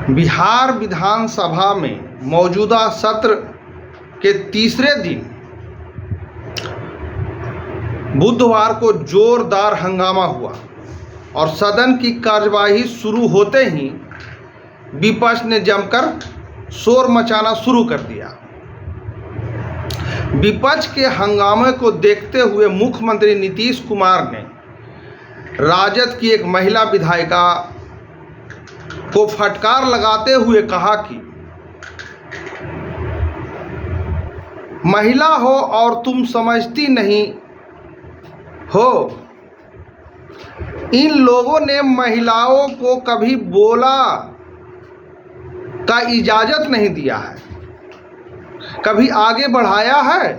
बिहार विधानसभा में मौजूदा सत्र के तीसरे दिन बुधवार को जोरदार हंगामा हुआ और सदन की कार्यवाही शुरू होते ही विपक्ष ने जमकर शोर मचाना शुरू कर दिया। विपक्ष के हंगामे को देखते हुए मुख्यमंत्री नीतीश कुमार ने राजद की एक महिला विधायिका को फटकार लगाते हुए कहा कि महिला हो और तुम समझती नहीं हो। इन लोगों ने महिलाओं को कभी बोला का इजाजत नहीं दिया है, कभी आगे बढ़ाया है,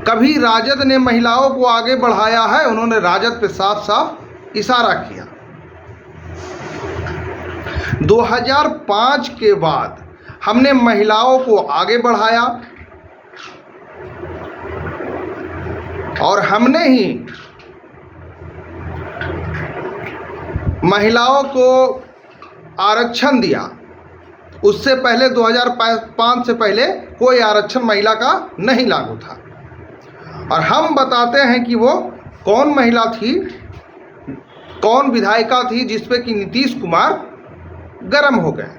कभी राजद ने महिलाओं को आगे बढ़ाया है। उन्होंने राजद पे साफ साफ इशारा किया। 2005 के बाद हमने महिलाओं को आगे बढ़ाया और हमने ही महिलाओं को आरक्षण दिया। उससे पहले 2005 से पहले कोई आरक्षण महिला का नहीं लागू था। और हम बताते हैं कि वो कौन महिला थी, कौन विधायिका थी जिस पे कि नीतीश कुमार गरम हो गए।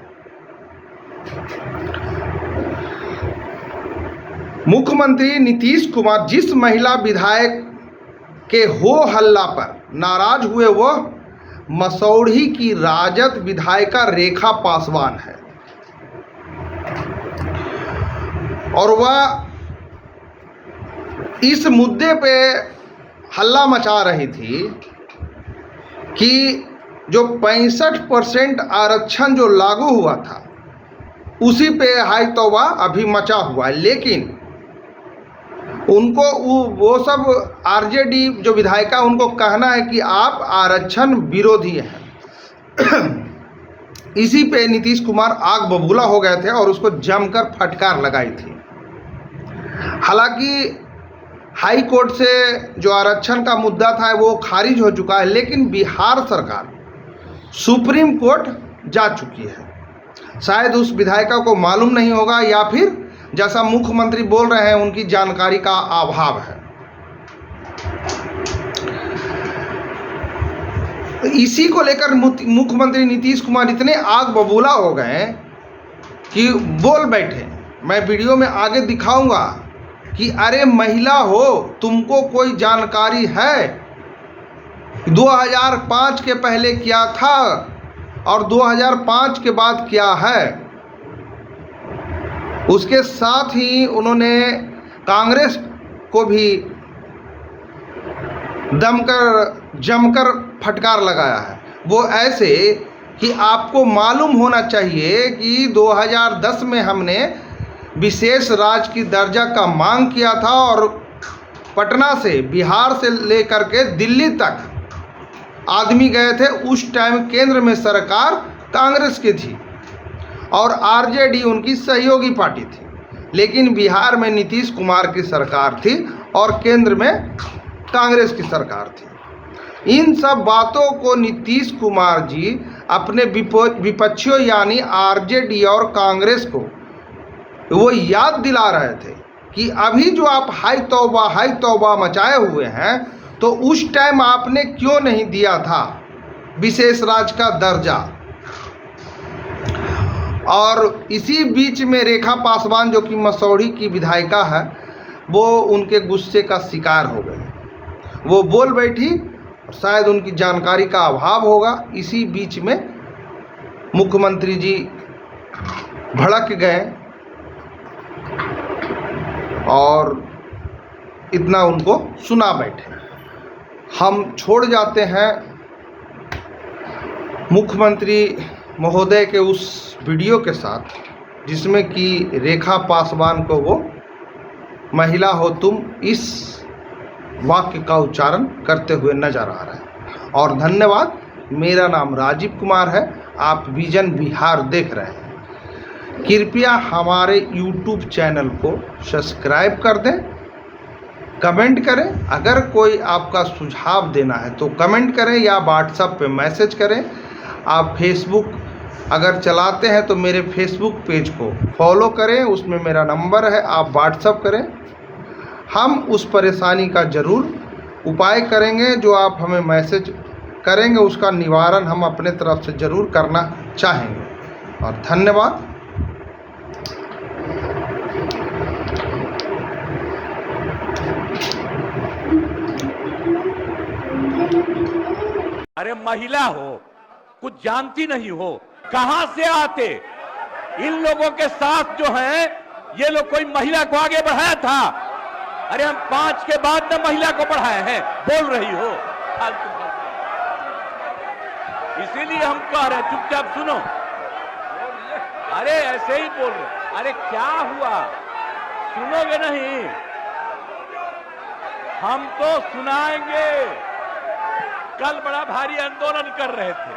मुख्यमंत्री नीतीश कुमार जिस महिला विधायक के हो हल्ला पर नाराज हुए वो मसौढ़ी की राजद विधायिका रेखा पासवान है। और वह इस मुद्दे पे हल्ला मचा रही थी कि जो 65% आरक्षण जो लागू हुआ था उसी पे हाई तौबा अभी मचा हुआ है। लेकिन उनको वो सब आरजेडी जो विधायिका उनको कहना है कि आप आरक्षण विरोधी हैं। इसी पे नीतीश कुमार आग बबूला हो गए थे और उसको जमकर फटकार लगाई थी। हालांकि हाई कोर्ट से जो आरक्षण का मुद्दा था वो खारिज हो चुका है, लेकिन बिहार सरकार सुप्रीम कोर्ट जा चुकी है। शायद उस विधायिका को मालूम नहीं होगा या फिर जैसा मुख्यमंत्री बोल रहे हैं उनकी जानकारी का अभाव है। इसी को लेकर मुख्यमंत्री नीतीश कुमार इतने आग बबूला हो गए कि बोल बैठे। मैं वीडियो में आगे दिखाऊंगा कि अरे महिला हो, तुमको कोई जानकारी है 2005 के पहले क्या था और 2005 के बाद क्या है। उसके साथ ही उन्होंने कांग्रेस को भी जमकर फटकार लगाया है। वो ऐसे कि आपको मालूम होना चाहिए कि 2010 में हमने विशेष राज्य की दर्जा का मांग किया था और पटना से, बिहार से लेकर के दिल्ली तक आदमी गए थे। उस टाइम केंद्र में सरकार कांग्रेस की थी और आरजेडी उनकी सहयोगी पार्टी थी, लेकिन बिहार में नीतीश कुमार की सरकार थी और केंद्र में कांग्रेस की सरकार थी। इन सब बातों को नीतीश कुमार जी अपने विपक्षियों यानी आरजेडी और कांग्रेस को वो याद दिला रहे थे कि अभी जो आप हाई तौबा मचाए हुए हैं तो उस टाइम आपने क्यों नहीं दिया था विशेष राज्य का दर्जा। और इसी बीच में रेखा पासवान जो कि मसौढ़ी की विधायिका है वो उनके गुस्से का शिकार हो गई। वो बोल बैठी, शायद उनकी जानकारी का अभाव होगा। इसी बीच में मुख्यमंत्री जी भड़क गए और इतना उनको सुना बैठे। हम छोड़ जाते हैं मुख्यमंत्री महोदय के उस वीडियो के साथ जिसमें कि रेखा पासवान को वो महिला हो तुम इस वाक्य का उच्चारण करते हुए नजर आ रहा है। और धन्यवाद। मेरा नाम राजीव कुमार है, आप विजन बिहार देख रहे हैं। कृपया हमारे YouTube चैनल को सब्सक्राइब कर दें, कमेंट करें। अगर कोई आपका सुझाव देना है तो कमेंट करें या व्हाट्सएप पे मैसेज करें। आप फेसबुक अगर चलाते हैं तो मेरे फेसबुक पेज को फॉलो करें, उसमें मेरा नंबर है, आप व्हाट्सअप करें। हम उस परेशानी का ज़रूर उपाय करेंगे। जो आप हमें मैसेज करेंगे उसका निवारण हम अपने तरफ से ज़रूर करना चाहेंगे। और धन्यवाद। अरे महिला हो, कुछ जानती नहीं हो, कहां से आते? इन लोगों के साथ जो है ये लोग कोई महिला को आगे बढ़ाया था? अरे हम 5 के बाद न महिला को बढ़ाए हैं, बोल रही हो फालतू फालतू। इसीलिए हम कह रहे हैं चुपचाप सुनो। अरे ऐसे ही बोल रहे। अरे क्या हुआ, सुनोगे नहीं? हम तो सुनाएंगे। कल बड़ा भारी आंदोलन कर रहे थे,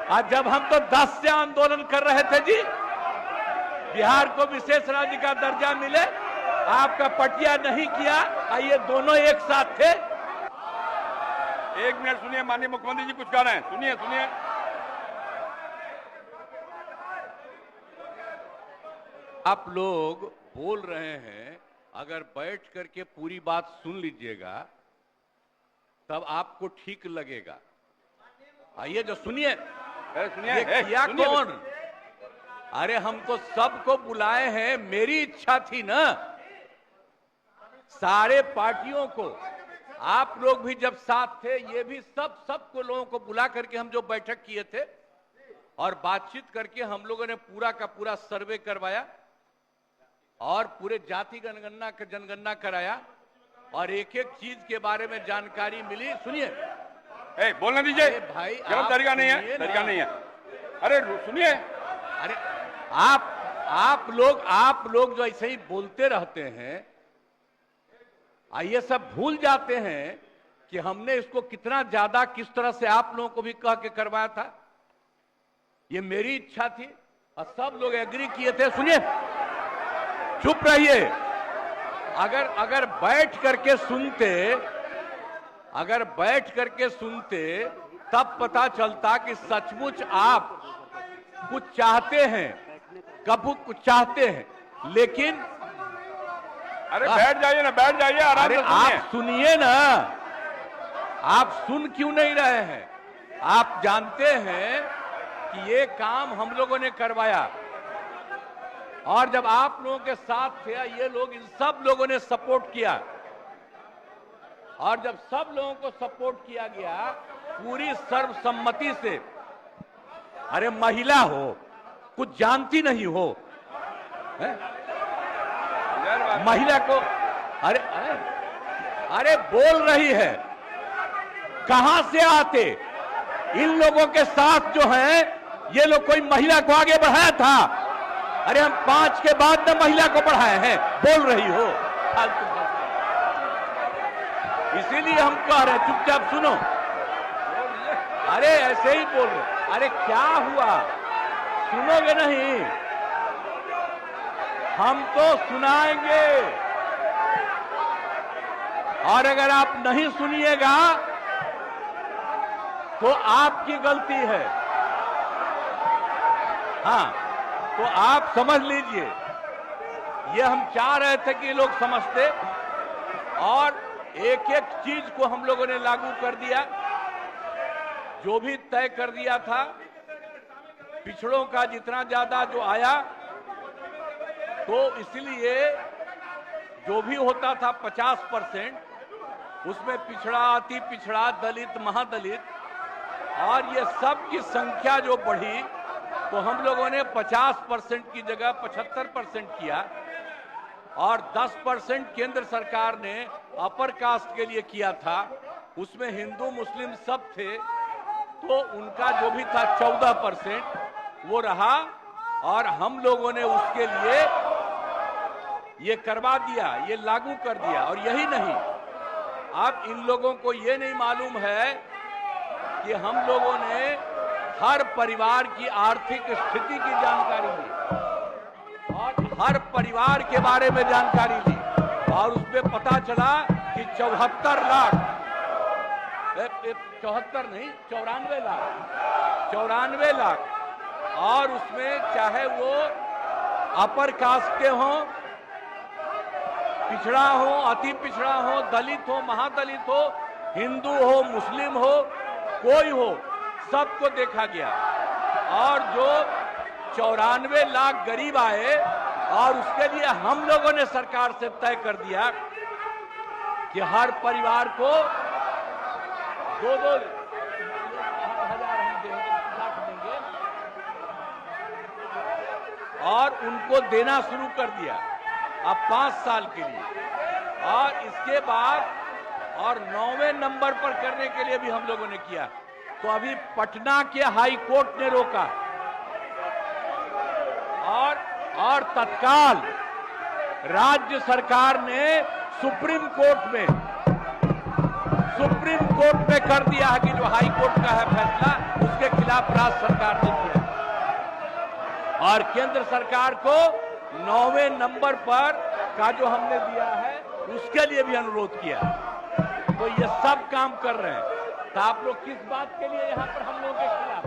आज जब हम तो 10 से आंदोलन कर रहे थे जी। बिहार को विशेष राज्य का दर्जा मिले, आपका पटिया नहीं किया, ये दोनों एक साथ थे। 1 मिनट सुनिए, माननीय मुख्यमंत्री जी कुछ कह रहे हैं, सुनिए सुनिए। आप लोग बोल रहे हैं, अगर बैठ करके पूरी बात सुन लीजिएगा तब आपको ठीक लगेगा। आइए जो सुनिए। सुनिए, ये किया कौन? अरे हम तो सबको बुलाए हैं, मेरी इच्छा थी ना, सारे पार्टियों को। आप लोग भी जब साथ थे, ये भी सबको लोगों को बुला करके हम जो बैठक किए थे और बातचीत करके हम लोगों ने पूरा का पूरा सर्वे करवाया और पूरे जाति जनगणना कराया और एक एक चीज के बारे में जानकारी मिली। सुनिए, बोलने दीजिए भाई, गलत तरीका नहीं है, तरीका नहीं है। अरे सुनिए। अरे आप लोग जो ऐसे ही बोलते रहते हैं, ये सब भूल जाते हैं कि हमने इसको कितना ज्यादा किस तरह से आप लोगों को भी कह के करवाया था। ये मेरी इच्छा थी और सब लोग एग्री किए थे। सुनिए, चुप रहिए। अगर बैठ करके सुनते तब पता चलता कि सचमुच आप कुछ चाहते हैं, कभी कुछ चाहते हैं, लेकिन अरे बैठ जाइए ना, बैठ जाइए, आराम से सुनिए। आप सुनिए ना, आप सुन क्यों नहीं रहे हैं? आप जानते हैं कि ये काम हम लोगों ने करवाया और जब आप लोगों के साथ थे, ये लोग, इन सब लोगों ने सपोर्ट किया और जब सब लोगों को सपोर्ट किया गया पूरी सर्वसम्मति से। अरे महिला हो, कुछ जानती नहीं हो, महिला को अरे बोल रही है, कहां से आते? इन लोगों के साथ जो है ये लोग कोई महिला को आगे बढ़ाया था? अरे हम 5 के बाद न महिला को बढ़ाए हैं, बोल रही हो फालतू फालतू। इसीलिए हम कह रहे हैं चुपचाप सुनो। अरे ऐसे ही बोल रहे। अरे क्या हुआ, सुनोगे नहीं? हम तो सुनाएंगे और अगर आप नहीं सुनिएगा तो आपकी गलती है। हाँ, तो आप समझ लीजिए, ये हम चाह रहे थे कि लोग समझते और एक एक चीज को हम लोगों ने लागू कर दिया, जो भी तय कर दिया था। पिछड़ों का जितना ज्यादा जो आया, तो इसलिए जो भी होता था 50%, उसमें पिछड़ा, अति पिछड़ा, दलित, महादलित और ये सब की संख्या जो बढ़ी, तो हम लोगों ने 50% की जगह 75% किया और 10% केंद्र सरकार ने अपर कास्ट के लिए किया था। उसमें हिंदू मुस्लिम सब थे, तो उनका जो भी था 14% वो रहा और हम लोगों ने उसके लिए ये करवा दिया, ये लागू कर दिया। और यही नहीं, अब इन लोगों को ये नहीं मालूम है कि हम लोगों ने हर परिवार की आर्थिक स्थिति की जानकारी ली और हर परिवार के बारे में जानकारी ली और उसमें पता चला कि 74 लाख, 74 नहीं, 94 लाख और उसमें चाहे वो अपर कास्ट के हों, पिछड़ा हो, अति पिछड़ा हो, दलित हो, महादलित हो, हिंदू हो, मुस्लिम हो, कोई हो, सबको देखा गया। और जो 94 लाख गरीब आए और उसके लिए हम लोगों ने सरकार से तय कर दिया कि हर परिवार को 2-2 हजार हम देंगे और उनको देना शुरू कर दिया अब 5 साल के लिए। और इसके बाद और 9वें नंबर पर करने के लिए भी हम लोगों ने किया। तो अभी पटना के हाई कोर्ट ने रोका और तत्काल राज्य सरकार ने सुप्रीम कोर्ट में कर दिया है कि जो हाई कोर्ट का है फैसला, उसके खिलाफ राज्य सरकार ने किया। और केंद्र सरकार को 9वें नंबर पर का जो हमने दिया है उसके लिए भी अनुरोध किया। तो ये सब काम कर रहे हैं। तो आप लोग किस बात के लिए यहां पर हम लोगों के खिलाफ?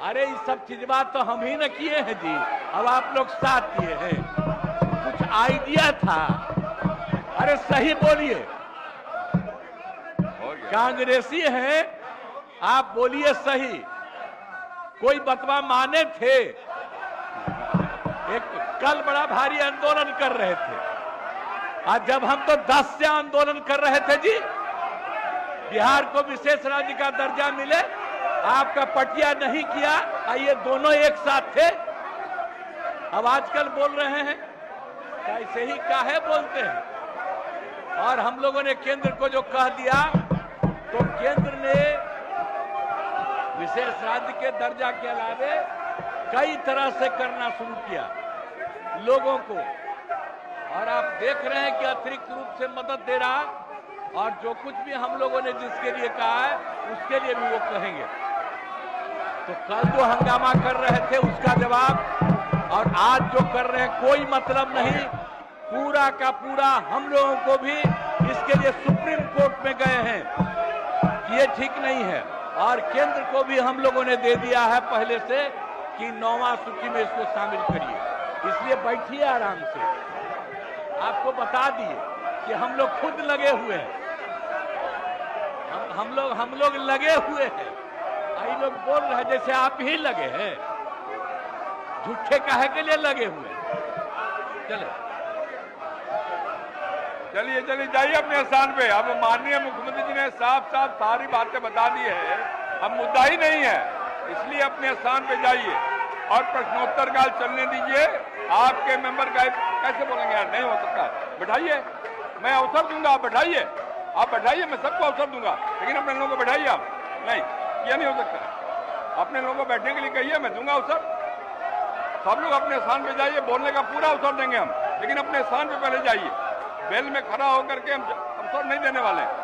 अरे ये सब चीज बात तो हम ही न किए हैं जी, अब आप लोग साथ किए हैं। कुछ आइडिया था, अरे सही बोलिए, कांग्रेसी हैं आप, बोलिए सही। कोई बतवा माने थे? एक कल बड़ा भारी आंदोलन कर रहे थे, आज जब हम तो 10 से आंदोलन कर रहे थे जी, बिहार को विशेष राज्य का दर्जा मिले, आपका पटिया नहीं किया, ये दोनों एक साथ थे। अब आजकल बोल रहे हैं, ऐसे ही काहे बोलते हैं? और हम लोगों ने केंद्र को जो कह दिया, तो केंद्र ने विशेष राज्य के दर्जा के अलावे कई तरह से करना शुरू किया लोगों को। और आप देख रहे हैं कि अतिरिक्त रूप से मदद दे रहा, और जो कुछ भी हम लोगों ने जिसके लिए कहा है उसके लिए भी वो कहेंगे। तो कल जो हंगामा कर रहे थे उसका जवाब, और आज जो कर रहे हैं कोई मतलब नहीं। पूरा का पूरा हम लोगों को भी इसके लिए सुप्रीम कोर्ट में गए हैं कि ये ठीक नहीं है, और केंद्र को भी हम लोगों ने दे दिया है पहले से कि 9वां सूची में इसको शामिल करिए। इसलिए बैठिए आराम से, आपको बता दिए कि हम लोग खुद लगे हुए हैं, हम लोग लगे हुए हैं। आई लोग बोल रहे हैं जैसे आप ही लगे हैं, झूठे काहे के लिए लगे हुए हैं? चलिए जाइए अपने स्थान पे। अब माननीय मुख्यमंत्री जी ने साफ साफ सारी बातें बता दी है, अब मुद्दा ही नहीं है, इसलिए अपने स्थान पे जाइए और प्रश्नोत्तर काल चलने दीजिए। आपके मेंबर का कैसे बोलेंगे यार, नहीं हो सकता। बैठाइए, मैं अवसर दूंगा, आप बैठाइए, मैं सबको अवसर दूंगा, लेकिन अपने लोगों को बैठाइए आप। नहीं, यह नहीं हो सकता। अपने लोगों को बैठने के लिए कहिए, मैं दूंगा अवसर। सब लोग अपने स्थान पे जाइए, बोलने का पूरा अवसर देंगे हम, लेकिन अपने स्थान पे पहले जाइए। बेल में खड़ा होकर के हम अवसर नहीं देने वाले हैं।